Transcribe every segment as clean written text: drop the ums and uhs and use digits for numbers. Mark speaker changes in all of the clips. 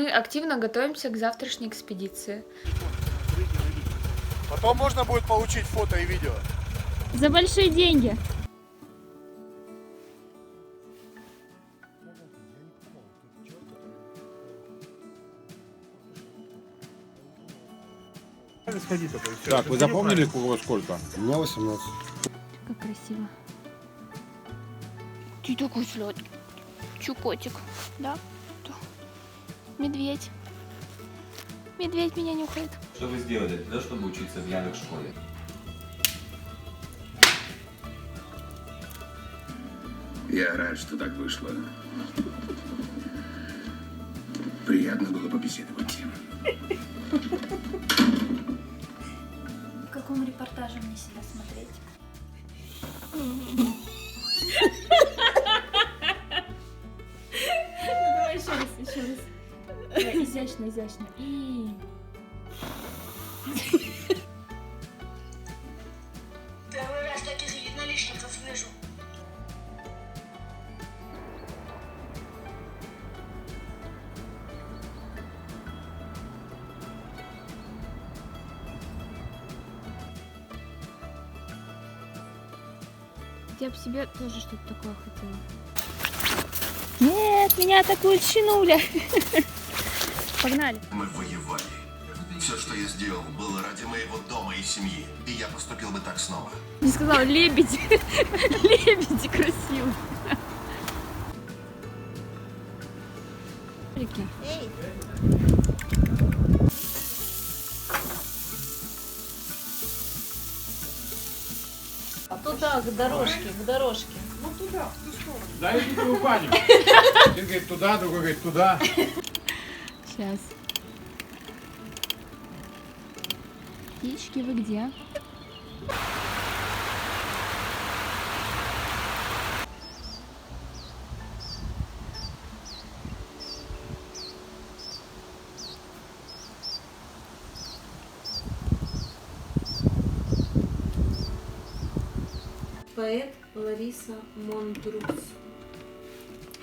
Speaker 1: Мы активно готовимся к завтрашней экспедиции.
Speaker 2: Потом можно будет получить фото и видео.
Speaker 3: За большие деньги.
Speaker 4: Так, вы запомнили, кого сколько?
Speaker 5: У меня 18.
Speaker 3: Как красиво. Ты такой сладкий. Чукотик. Да? Да. Медведь. Медведь меня нюхает.
Speaker 6: Что вы сделали для того, чтобы учиться в Яндекс.Школе?
Speaker 7: Я рад, что так вышло. Приятно было побеседовать.
Speaker 8: В каком репортаже мне себя смотреть?
Speaker 3: Давай еще раз, еще раз. Давай, изящно, изящно. И...
Speaker 8: Первый раз таких единоличников вижу.
Speaker 3: Я бы себе тоже что-то такое хотела. Нет, меня атакует щенуля. Погнали.
Speaker 7: Мы воевали. Все, что я сделал, было ради моего дома и семьи. И я поступил бы так снова.
Speaker 3: Не сказала, лебеди. Лебеди красиво. Эй.
Speaker 9: Туда, к дорожке, к дорожке.
Speaker 4: Да, идите в баню. Один говорит туда, другой говорит туда.
Speaker 3: Сейчас. Птички, вы где?
Speaker 9: Поэт Лариса Мондрус.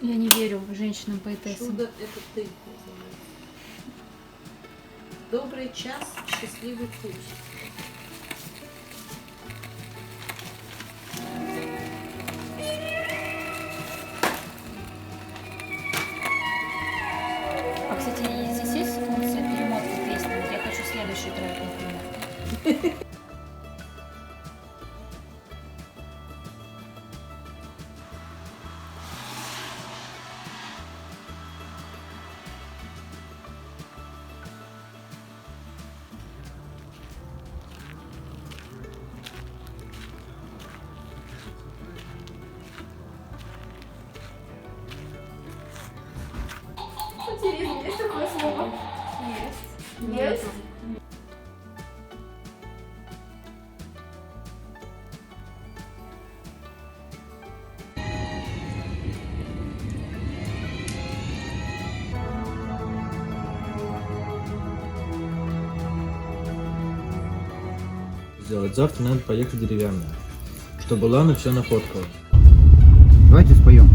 Speaker 3: Я не верю женщинам-поэтессам.
Speaker 9: Чудо — это ты. называется. Добрый час, счастливый путь.
Speaker 8: А, кстати, здесь есть функция перемотки песни? Вот я хочу следующий трек, например. Интересно, есть такое слово? Есть. Есть?
Speaker 10: Сделать завтра надо поехать в деревянную, чтобы Лана все нафоткала.
Speaker 5: Давайте споем.